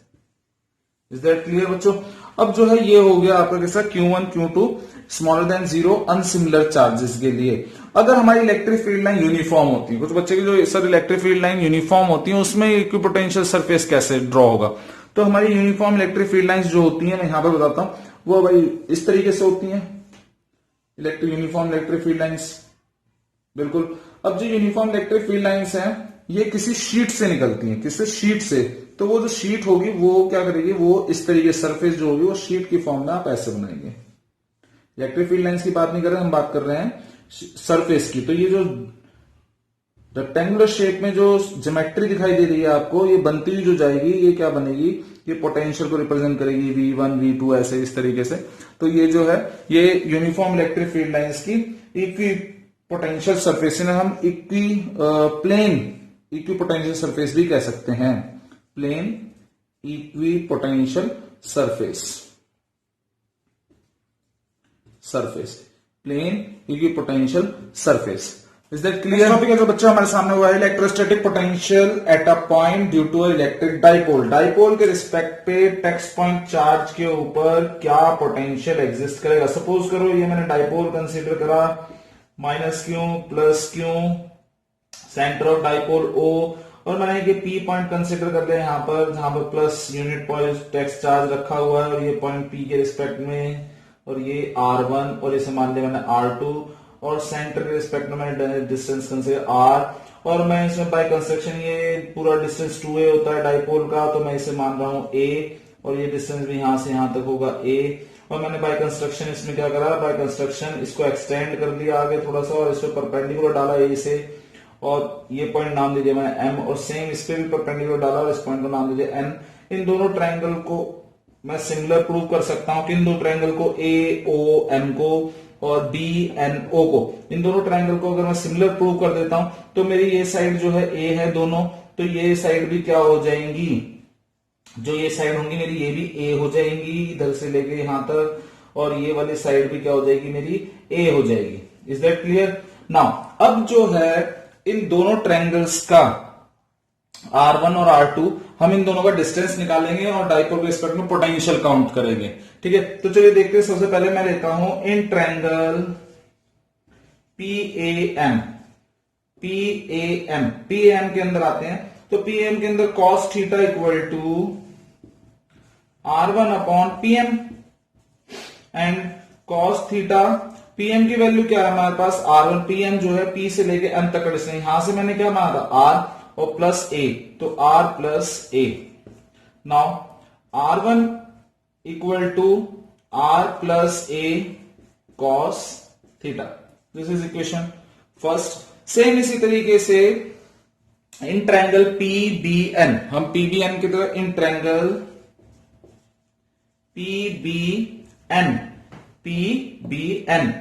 Speaker 1: इज दैट क्लियर बच्चों। अब जो है ये हो गया आपका कैसा, Q1 Q2 smaller than 0 अनसिमिलर charges के लिए। अगर हमारी इलेक्ट्रिक फील्ड लाइन यूनिफॉर्म होती है, कुछ बच्चे की जो sir electric field line uniform होती है उसमें इक्विपोटेंशियल सरफेस कैसे ड्रॉ होगा, तो हमारी यूनिफॉर्म इलेक्ट्रिक फील्ड लाइंस जो होती है, मैं यहां पर बताता हूं, वो भाई इस तरीके से होती है, यूनिफॉर्म इलेक्ट्रिक फील्ड लाइंस, बिल्कुल। अब जो यूनिफॉर्म इलेक्ट्रिक फील्ड लाइंस है ये किसी शीट से निकलती हैं, किससे, शीट से। तो वो जो शीट होगी वो क्या करेगी, वो इस तरीके सरफेस जो होगी वो शीट की फॉर्म में आप ऐसे बनाएंगे। इलेक्ट्रिक फील्ड लाइंस की बात नहीं कर रहे, हम बात कर रहे हैं सरफेस की। तो ये जो रेक्टेंगुलर शेप में जो ज्योमेट्री दिखाई दे रही है आपको, ये बनती हुई जो जाएगी, ये क्या बनेगी, ये पोटेंशियल को रिप्रेजेंट करेगी, V1 V2 ऐसे इस तरीके से। तो ये जो है ये यूनिफॉर्म इलेक्ट्रिक फील्ड लाइंस की इक्वी पोटेंशियल सरफेस, हम प्लेन इक्वी पोटेंशियल सरफेस भी कह सकते हैं, plane equipotential surface, plane equipotential surface. Is that clear. Topic है जो बच्चा हमारे सामने हुआ है, electrostatic potential at a point due to electric dipole. Dipole के रिस्पेक्ट पे टेक्स्ट पॉइंट चार्ज के ऊपर क्या पोटेंशियल एग्जिस्ट करेगा। सपोज करो ये मैंने डाइपोल कंसीडर करा, -Q + Q, centre of dipole O, और मैंने ये P पॉइंट कंसीडर कर लिया यहाँ पर, जहां पर plus unit point text charge रखा हुआ है, और ये पॉइंट P के रिस्पेक्ट में, और ये R1, और इसे मान लिया मैंने R2, और सेंटर के रिस्पेक्ट में मैंने डिस्टेंस कंसीडर R, और मैं इसमें बाय कंस्ट्रक्शन ये पूरा डिस्टेंस 2a होता है डाइपोल का, तो मैं इसे मान रहा हूं A, और ये डिस्टेंस भी यहां से यहां तक होगा A, और मैंने बाय कंस्ट्रक्शन इसमें क्या करा, बाय कंस्ट्रक्शन इसको एक्सटेंड कर दिया आगे थोड़ा सा, और इस पर परपेंडिकुलर डाला A से, और ये पॉइंट नाम दे दिया मैंने M, और सेम इस पे भी परपेंडिकुलर डाला और इस पॉइंट का नाम दे दिया N। इन दोनों ट्रायंगल को मैं सिमिलर प्रूव कर सकता हूं कि इन दो ट्रायंगल को AOM को और DNO को, इन दोनों ट्रायंगल को अगर मैं सिमिलर प्रूव कर देता हूं तो मेरी ये साइड जो है A है दोनों, तो ये साइड भी क्या हो जाएंगी, जो ये साइड होंगी मेरी ये भी A हो जाएंगी इधर से लेके यहां तक, और ये वाली साइड भी क्या हो जाएगी मेरी A हो जाएगी। Is that clear. नाउ अब जो है इन दोनों ट्रायंगल्स का R1 और R2, हम इन दोनों का डिस्टेंस निकालेंगे और डाइपोल के रिस्पेक्ट में पोटेंशियल काउंट करेंगे। ठीक है, तो चलिए देखते हैं। सबसे पहले मैं लेता हूं इन ट्रायंगल PAM। PAM के अंदर आते हैं, तो PAM के अंदर cos theta equal to R1 upon PM and cos theta. PM की वैल्यू क्या है हमारे पास R1, PM जो है P से लेके M तक का डिस्टेंस, यहां से मैंने क्या माना था R और प्लस A, तो R plus A। Now R1 equal to R plus A cos theta, this is equation first. Same इसी तरीके से इन ट्रायंगल PBN, हम PBN की तरह इन ट्रायंगल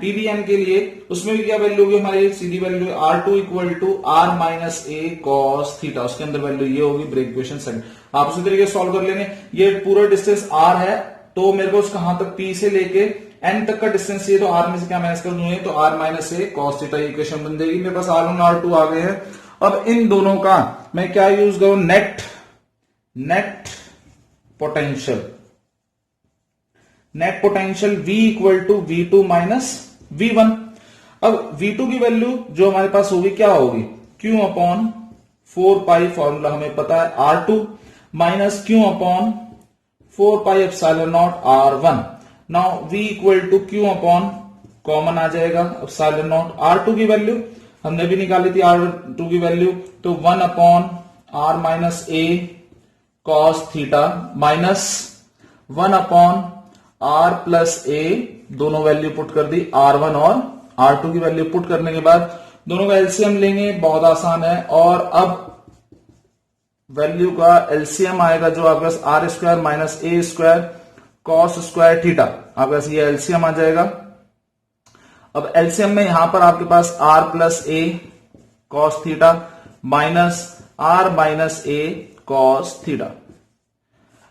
Speaker 1: PBN के लिए उसमें भी क्या वैल्यू होगी हमारी सीधी value R2 equal to R minus A cos theta, उसके अंदर वैल्यू ये होगी ब्रेक इक्वेशन सेकंड। आप उसी तरीके से सॉल्व कर लेंगे। ये पूरा डिस्टेंस R है, तो मेरे को कहां तक P से लेके N तक का डिस्टेंस चाहिए, तो R में से क्या माइनस कर दूंगे, तो R minus A cos theta equation बन जाएगी। मेरे पास R1 R2 आ गए हैं। अब इन दोनों का मैं क्या यूज करूं, net potential. Net potential V equal to V2 minus V1। अब V2 की वैल्यू जो हमारे पास होगी क्या होगी, Q अपॉन 4 पाई, फॉर्मूला हमें पता है R2 minus Q upon 4 pi epsilon naught R1। Now V equal to Q upon common आ जाएगा एप्सिलॉन नॉट। R2 की वैल्यू हमने भी निकाली थी, R2 की वैल्यू, तो 1 upon R minus A cos theta minus 1 upon R plus A, दोनों वैल्यू पुट कर दी, R1 और R2 की वैल्यू पुट करने के बाद दोनों का एलसीएम लेंगे, बहुत आसान है। और अब वैल्यू का एलसीएम आएगा जो आपके पास R square minus A square cos square theta, आपके पास ये एलसीएम आ जाएगा। अब एलसीएम में यहां पर आपके पास R plus A cos theta minus R minus A cos theta.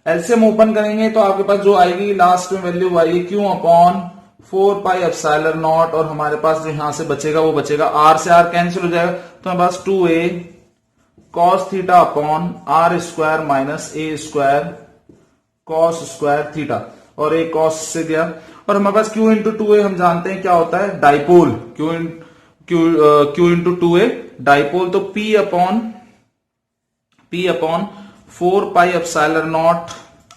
Speaker 1: LCM open करेंगे तो आपके पास जो आएगी लास्ट में वैल्यू आएगी Q upon 4 pi epsilon naught, और हमारे पास जो यहां से बचेगा वो बचेगा R से R कैंसिल हो जाएगा, तो हमारे पास 2A cos theta upon R square minus A square cos square theta, और एक cos से गया। और हमारे पास Q इंटू 2A हम जानते हैं क्या होता है, dipole. Q into 2A dipole, तो P upon 4 pi epsilon naught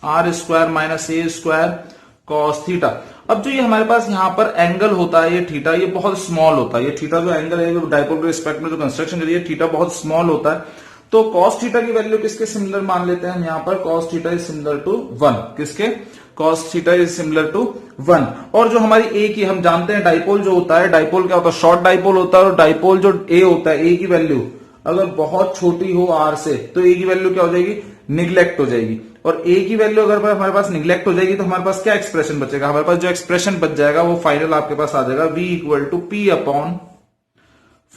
Speaker 1: R square minus A square cos theta. अब जो ये हमारे पास यहां पर एंगल होता है, ये थीटा, ये बहुत स्मॉल होता है। ये थीटा जो एंगल है डाइपोल के रिस्पेक्ट में जो कंस्ट्रक्शन करिए, थीटा बहुत स्मॉल होता है। तो cos थीटा की वैल्यू किसके सिमिलर मान लेते हैं हम यहां पर, cos theta is similar to 1। किसके, cos theta is similar to 1। और जो हमारी A की, हम जानते हैं डाइपोल जो होता है, डाइपोल क्या होता है, शॉर्ट डाइपोल होता है। और डाइपोल जो A होता है, A की वैल्यू अगर बहुत छोटी हो R से, तो A की वैल्यू क्या हो जाएगी, निग्लेक्ट हो जाएगी। और A की वैल्यू अगर हमारे पास निग्लेक्ट हो जाएगी तो हमारे पास क्या एक्सप्रेशन बचेगा, हमारे पास जो एक्सप्रेशन बच जाएगा वो फाइनल आपके पास आ जाएगा V equal to P upon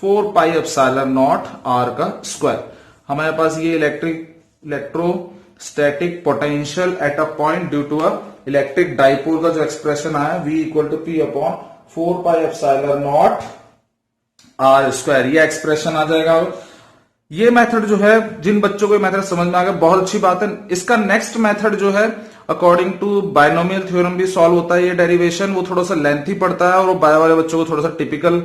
Speaker 1: 4 pi epsilon naught R का स्क्वायर। हमारे पास ये electrostatic potential at a point due to a electric dipole का जो एक्सप्रेशन आया, V equal to P upon 4 pi epsilon naught R square, ये expression आ जाएगा। ये मेथड जो है, जिन बच्चों को ये मेथड समझ में आ गया बहुत अच्छी बात है। इसका नेक्स्ट मेथड जो है अकॉर्डिंग टू बायनोमियल थ्योरम भी सॉल्व होता है। ये डेरिवेशन वो थोड़ा सा लेंथी पड़ता है और वो बायो वाले बच्चों को थोड़ा सा टिपिकल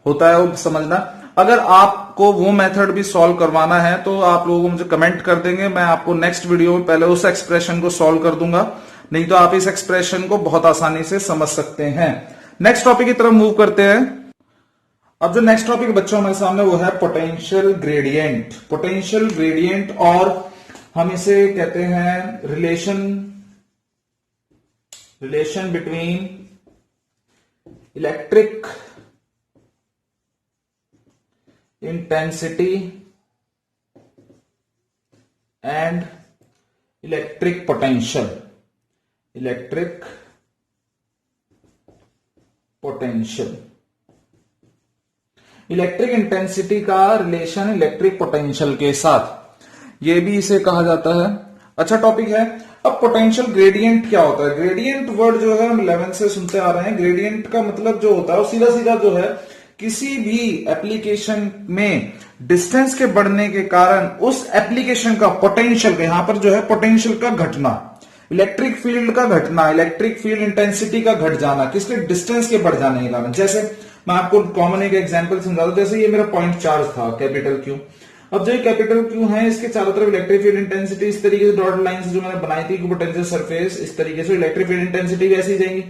Speaker 1: होता है वो समझना। अगर आपको वो मेथड भी सॉल्व करवाना है तो आप लोगों को मुझे कमेंट कर देंगे, मैं आपको नेक्स्ट वीडियो में पहले उस एक्सप्रेशन को सॉल्व कर दूंगा, नहीं तो आप इस एक्सप्रेशन को बहुत आसानी से समझ सकते हैं। नेक्स्ट टॉपिक की तरफ मूव करते हैं। अब जो नेक्स्ट टॉपिक बच्चों हमारे सामने वो है पोटेंशियल ग्रेडियंट। पोटेंशियल ग्रेडियंट, और हम इसे कहते हैं relation between electric intensity and electric potential. Electric intensity का रिलेशन इलेक्ट्रिक पोटेंशियल के साथ, ये भी इसे कहा जाता है। अच्छा टॉपिक है। अब पोटेंशियल ग्रेडियंट क्या होता है, ग्रेडियंट वर्ड जो है हम 11 से सुनते आ रहे हैं। ग्रेडियंट का मतलब जो होता है वो सीधा सीधा जो है किसी भी एप्लीकेशन में डिस्टेंस के बढ़ने के कारण उस एप्लीकेशन का पोटेंशियल का, यहां पर जो है पोटेंशियल का घटना, इलेक्ट्रिक फील्ड का घटना, इलेक्ट्रिक फील्ड इंटेंसिटी का घट जाना, किसके डिस्टेंस के बढ़ जाने के कारण। जैसे मैं आपको कॉमन एक एग्जांपल समझा दूं, जैसे ये मेरा पॉइंट चार्ज था कैपिटल क्यू। अब जो ये कैपिटल क्यू है इसके चारों तरफ इलेक्ट्रिक फील्ड इंटेंसिटी इस तरीके से डॉट लाइन से जो मैंने बनाई थी पोटेंशियल सरफेस, इस तरीके से इलेक्ट्रिक फील्ड इंटेंसिटी भी ऐसी जाएंगी।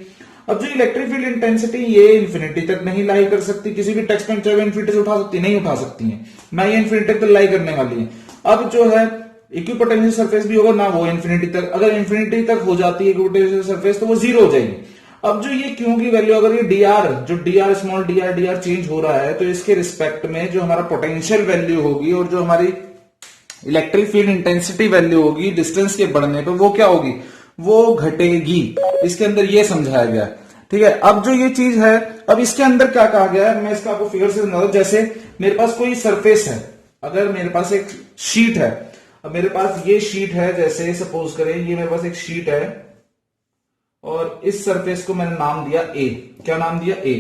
Speaker 1: अब जो इलेक्ट्रिक फील्ड इंटेंसिटी ये इन्फिनिटी तक नहीं लाई कर सकती, किसी भी टेक्स्ट में चाहे इन्फिनिटी से उठा सकती नहीं उठा सकती है, ना ये इन्फिनिटी तक लाई करने वाली है। अब जो है इक्विपोटेंशियल सरफेस भी होगा ना वो इन्फिनिटी तक, अगर इन्फिनिटी तक हो जाती है इक्विपोटेंशियल सरफेस तो वो जीरो हो जाएगी। अब जो ये क्यू की वैल्यू, अगर ये D small D R change हो रहा है तो इसके रिस्पेक्ट में जो हमारा पोटेंशियल वैल्यू होगी और जो हमारी इलेक्ट्रिक फील्ड इंटेंसिटी वैल्यू होगी डिस्टेंस के बढ़ने पे वो क्या होगी, वो घटेगी। इसके अंदर ये समझाया गया है, ठीक है। अब जो ये चीज है, अब इसके अंदर क्या कहा गया है, मैं इसका आपको फिगर से समझा दूं। जैसे मेरे पास कोई सरफेस है, अगर मेरे पास एक शीट है, अब मेरे पास ये शीट है, जैसे सपोज करें ये मेरे पास एक शीट है और इस सरफेस को मैंने नाम दिया ए। क्या नाम दिया, ए।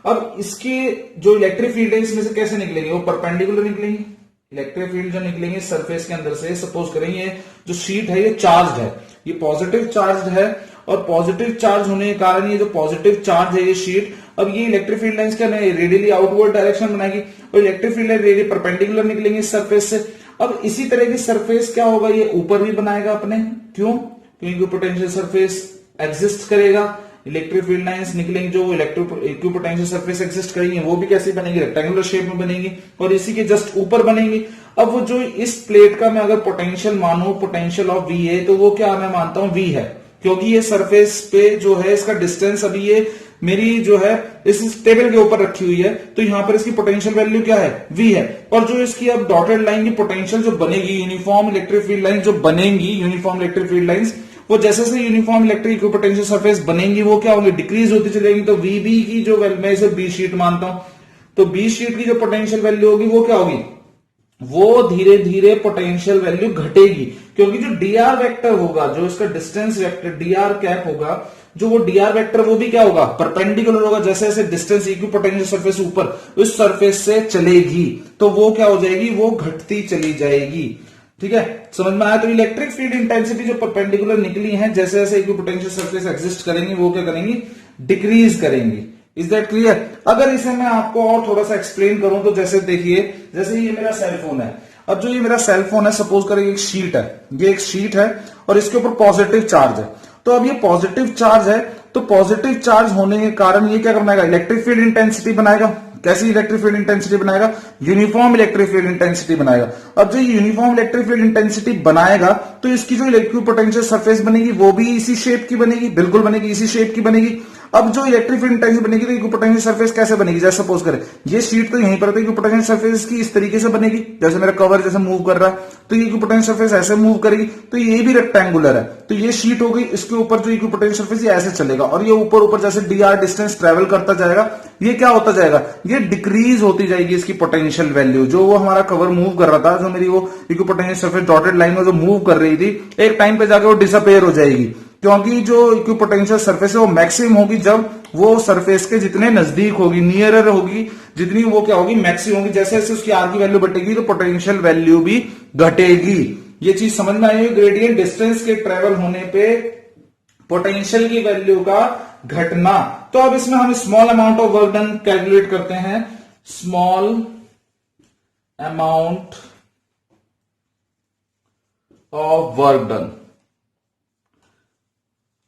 Speaker 1: अब इसके जो इलेक्ट्रिक फील्ड है इसमें से कैसे निकलेंगे, वो परपेंडिकुलर निकलेंगे। इलेक्ट्रिक फील्ड जो निकलेंगे सरफेस के अंदर से, सपोज करें ये जो शीट है ये चार्ज है, ये पॉजिटिव चार्ज है और पॉजिटिव चार्ज होने के कारण ये जो पॉजिटिव चार्ज है ये शीट, अब ये इलेक्ट्रिक फील्ड लाइंस क्या रेडियली आउटवर्ड डायरेक्शन बनाएगी और इलेक्ट्रिक फील्ड रेडियली परपेंडिकुलर निकलेंगे इस सरफेस से। अब इसी तरह की सरफेस क्या होगा, ये ऊपर भी बनाएगा अपने, क्यों, क्योंकि पोटेंशियल सरफेस एग्जिस्ट करेगा, इलेक्ट्रिक फील्ड लाइंस निकलेंगे जो इक्विपोटेंशियल सरफेस एग्जिस्ट करेंगी वो भी कैसे बनेगी, रेक्टेंगुलर शेप में बनेगी और इसी के जस्ट ऊपर बनेगी। अब वो जो इस प्लेट का मैं अगर पोटेंशियल मानू, पोटेंशियल ऑफ वी है, तो वो क्या मैं मानता हूं वी है, क्योंकि ये सरफेस पे जो है इसका डिस्टेंस अभी ये मेरी जो है इस टेबल के ऊपर रखी हुई है, तो यहां पर इसकी पोटेंशियल वैल्यू क्या है, वी है। और जो इसकी अब डॉटेड लाइन की पोटेंशियल जो बनेगी, यूनिफॉर्म इलेक्ट्रिक फील्ड लाइन जो बनेंगी, यूनिफॉर्म इलेक्ट्रिक फील्ड लाइंस, वो जैसे जैसे यूनिफॉर्म इलेक्ट्रिक इक्विपोटेंशियल सरफेस बनेंगी वो क्या होंगी, डिक्रीज होती चलेगी। तो वीबी की जो मैं इसे बी शीट मानता हूं, तो बी शीट की जो पोटेंशियल वैल्यू होगी वो क्या होगी, वो धीरे धीरे पोटेंशियल वैल्यू घटेगी, क्योंकि जो डीआर वेक्टर होगा, जो इसका डिस्टेंस वेक्टर डीआर कैप होगा, जो वो डीआर वेक्टर वो भी क्या होगा, परपेंडिकुलर होगा। जैसे जैसे डिस्टेंस इक्विपोटेंशियल सरफेस ऊपर उस सरफेस से चलेगी तो वो क्या हो जाएगी, वो घटती चली जाएगी। ठीक है, समझ में आया। तो इलेक्ट्रिक फील्ड इंटेंसिटी जो परपेंडिकुलर निकली है, जैसे जैसे इक्विपोटेंशियल सरफेस एग्जिस्ट करेंगी वो क्या करेंगी, डिक्रीज करेंगी। Is that clear. अगर इसे मैं आपको और थोड़ा सा एक्सप्लेन करूं तो जैसे देखिए, जैसे ये मेरा सेल फोन है, अब जो ये मेरा सेल फोन है सपोज करें एक शीट है, ये एक शीट है और इसके ऊपर पॉजिटिव चार्ज है। तो अब ये पॉजिटिव चार्ज है, तो पॉजिटिव चार्ज होने के कारण ये क्या बनाएगा, इलेक्ट्रिक फील्ड इंटेंसिटी बनाएगा। कैसी इलेक्ट्रिक फील्ड इंटेंसिटी बनाएगा, यूनिफॉर्म इलेक्ट्रिक फील्ड इंटेंसिटी बनाएगा। अब जो यूनिफॉर्म इलेक्ट्रिक फील्ड इंटेंसिटी बनाएगा तो इसकी जो इलेक्ट्रिक पोटेंशियल सरफेस बनेगी वो भी इसी शेप की बनेगी, बिल्कुल बनेगी, इसी शेप की बनेगी। अब जो इलेक्ट्रिक फील्ड इंटेंसिटी बनेगी तो इक्विपोटेंशियल सरफेस कैसे बनेगी, जैसे सपोज करें ये शीट तो यहीं पर है, तो इक्विपोटेंशियल सरफेस की इस तरीके से बनेगी, जैसे मेरा कवर जैसे मूव कर रहा है तो ये इक्विपोटेंशियल सरफेस ऐसे मूव करेगी, तो ये भी रेक्टेंगुलर है, तो ये शीट हो गई, इसके ऊपर जो इक्विपोटेंशियल सरफेस ये ऐसे चलेगा और ये ऊपर ऊपर जैसे dr डिस्टेंस ट्रेवल करता जाएगा, ये क्या होता जाएगा, ये डिक्रीज होती जाएगी इसकी पोटेंशियल वैल्यू। जो वो हमारा कवर मूव कर रहा था, जो मेरी वो इक्विपोटेंशियल सरफेस डॉटेड लाइन में जो मूव कर रही थी, एक टाइम पे जाकर वो डिसअपेयर हो जाएगी, क्योंकि जो इक्विपोटेंशियल सरफेस है वो मैक्सिमम होगी जब वो सरफेस के जितने नजदीक होगी, नियरर होगी, जितनी वो क्या होगी, मैक्सिमम होगी। जैसे जैसे उसकी आर की वैल्यू बढ़ेगी तो पोटेंशियल वैल्यू भी घटेगी। ये चीज समझ में आई। ग्रेडियंट डिस्टेंस के ट्रेवल होने पे पोटेंशियल की वैल्यू का घटना। तो अब इसमें हम small amount of work done calculate करते हैं। Small amount of work done,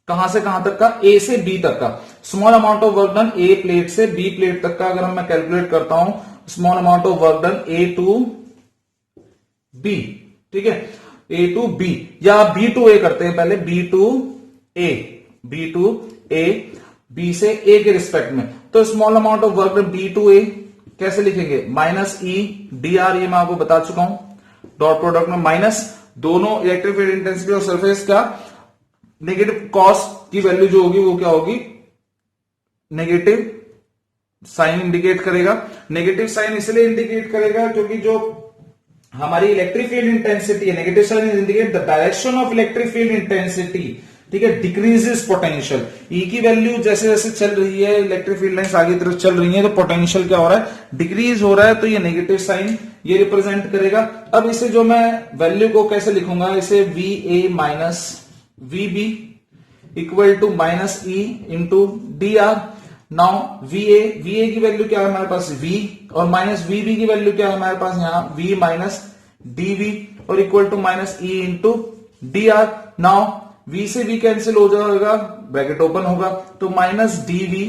Speaker 1: कहां से कहां तक का, ए से बी तक का। Small amount of work done A plate से बी प्लेट तक का अगर मैं कैलकुलेट करता हूं, small amount of work done A to B, ठीक है, ए टू बी या बी टू ए करते हैं पहले, B to A, B to A, B से ए के रिस्पेक्ट में। तो small amount of work done B to A कैसे लिखेंगे, माइनस ई डी आर, ये मैं आपको बता चुका हूं, डॉट प्रोडक्ट में माइनस दोनों इलेक्ट्रिक फील्ड इंटेंसिटी और सरफेस का नेगेटिव कॉस की वैल्यू जो होगी वो क्या होगी, नेगेटिव साइन इंडिकेट करेगा। नेगेटिव साइन इसलिए इंडिकेट करेगा क्योंकि जो हमारी इलेक्ट्रिक फील्ड इंटेंसिटी है, negative sign indicate the direction of electric field intensity, ठीक है, डिक्रीजेस पोटेंशियल। ई की वैल्यू जैसे जैसे चल रही है, इलेक्ट्रिक फील्ड लाइंस आगे तरफ चल रही है, तो पोटेंशियल क्या हो रहा है, डिक्रीज हो रहा है, तो ये नेगेटिव साइन ये रिप्रेजेंट करेगा। अब इसे जो मैं वैल्यू को कैसे लिखूंगा, इसे V A minus V B equal to minus E into D R. Now V A की वैल्यू क्या है हमारे पास v, और माइनस वी बी की वैल्यू क्या है हमारे पास यहाँ v माइनस डी वी, और equal to minus E into D R. Now v से v कैंसिल हो जाएगा, ब्रैकेट ओपन होगा, तो minus D V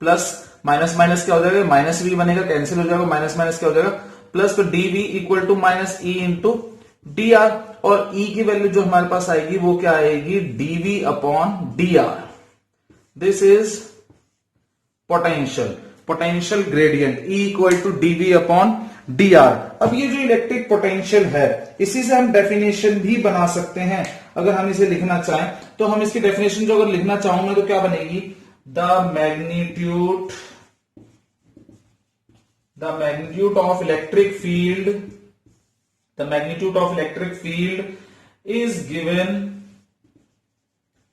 Speaker 1: plus minus minus क्या हो जाएगा, माइनस वी बनेगा, कैंसिल हो जाएगा, माइनस माइनस क्या हो जाएगा, प्लस, तो D V equal to minus E into D R. और e की वैल्यू जो हमारे पास आएगी वो क्या आएगी, DV upon D R. This is potential gradient, E equal to DV upon D R. अब ये जो इलेक्ट्रिक पोटेंशियल है, इसी से हम डेफिनेशन भी बना सकते हैं। अगर हम इसे लिखना चाहें तो हम इसकी डेफिनेशन जो अगर लिखना चाहूंगा तो क्या बनेगी, the magnitude of electric field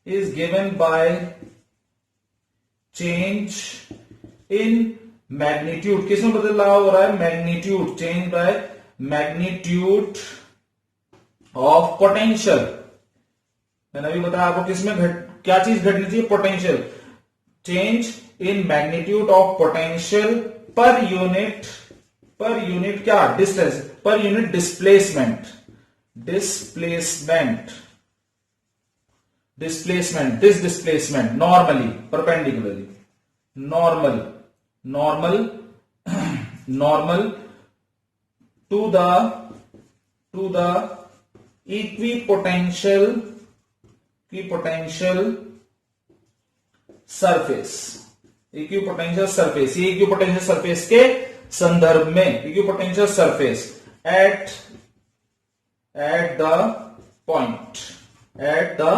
Speaker 1: is given by change in magnitude। किसमें बदलाव हो रहा है, magnitude, change by magnitude of potential. मैंने अभी बताया आपको किसमें क्या चीज घटनी चाहिए, potential. Change in magnitude of potential per unit क्या, distance, per unit displacement normally, perpendicularly, normal to the equipotential surface, ये इक्विपोटेंशियल सरफेस के संदर्भ में, equipotential surface at the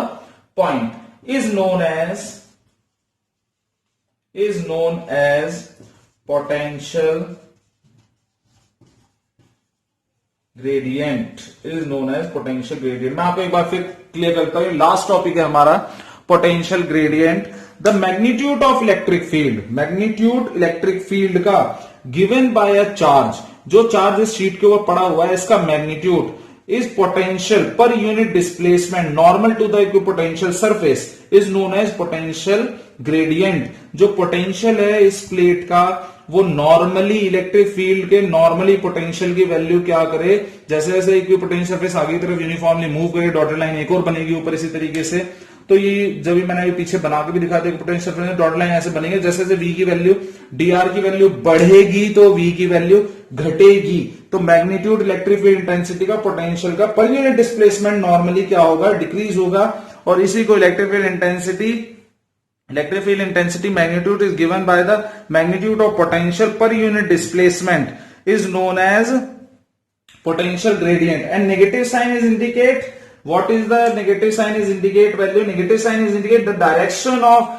Speaker 1: point is known as potential gradient, मैं आपको एक बार फिर clear करता हूं। लास्ट टॉपिक है हमारा potential gradient. The magnitude of electric field का गिवन बाय अ चार्ज, जो चार्ज इस शीट के ऊपर पड़ा हुआ है, इसका magnitude is potential per unit displacement normal to the equipotential surface is known as potential gradient। जो पोटेंशियल है इस प्लेट का, वो नॉर्मली इलेक्ट्रिक फील्ड के नॉर्मली पोटेंशियल की वैल्यू क्या करे, जैसे जैसे इक्विपोटेंशियल सरफेस आगे की तरफ यूनिफॉर्मली मूव करे, डॉटेड लाइन एक और बनेगी ऊपर इसी तरीके से। तो ये जब भी मैंने पीछे बना के भी दिखा दिया, पोटेंशियल सरफेस डॉटेड लाइन ऐसे बनेंगे, जैसे जैसे v की वैल्यू, dr की वैल्यू बढ़ेगी तो v की वैल्यू घटेगी। तो मैग्नीट्यूड इलेक्ट्रिक फील्ड इंटेंसिटी का पोटेंशियल का पर यूनिट डिस्प्लेसमेंट नॉर्मली क्या होगा, डिक्रीज होगा। और इसी को electric field intensity magnitude is given by the magnitude of potential per unit displacement is known as potential gradient. And negative sign is indicate, what is the negative sign is indicate value, negative sign is indicate the direction of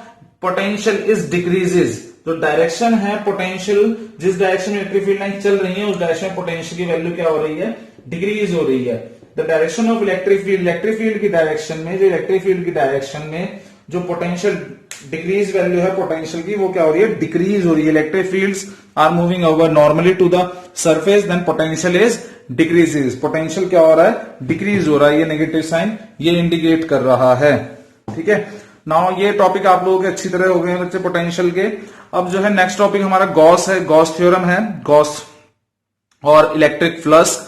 Speaker 1: potential is decreases। तो direction है potential, जिस direction में electric field line चल रही है उस direction में potential की वैल्यू क्या हो रही है, डिक्रीज हो रही है। The direction of electric field की डायरेक्शन में, जो इलेक्ट्रिक फील्ड की डायरेक्शन में जो पोटेंशियल डिक्रीज वैल्यू है पोटेंशियल की, वो क्या हो रही है, डिक्रीज हो रही है। Electric fields are moving over normally to the surface, then potential is decreases. Potential क्या हो रहा है, डिक्रीज हो रहा है। ये नेगेटिव साइन ये इंडिकेट कर रहा है। ठीक है, नाउ ये टॉपिक आप लोगों के अच्छी तरह हो गए हैं बच्चे पोटेंशियल के। अब जो है नेक्स्ट टॉपिक हमारा गॉस है, गॉस थ्योरम है, गॉस और इलेक्ट्रिक फ्लक्स।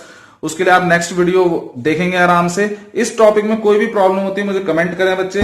Speaker 1: उसके लिए आप नेक्स्ट वीडियो देखेंगे आराम से। इस टॉपिक में कोई भी प्रॉब्लम होती है मुझे कमेंट करें बच्चे।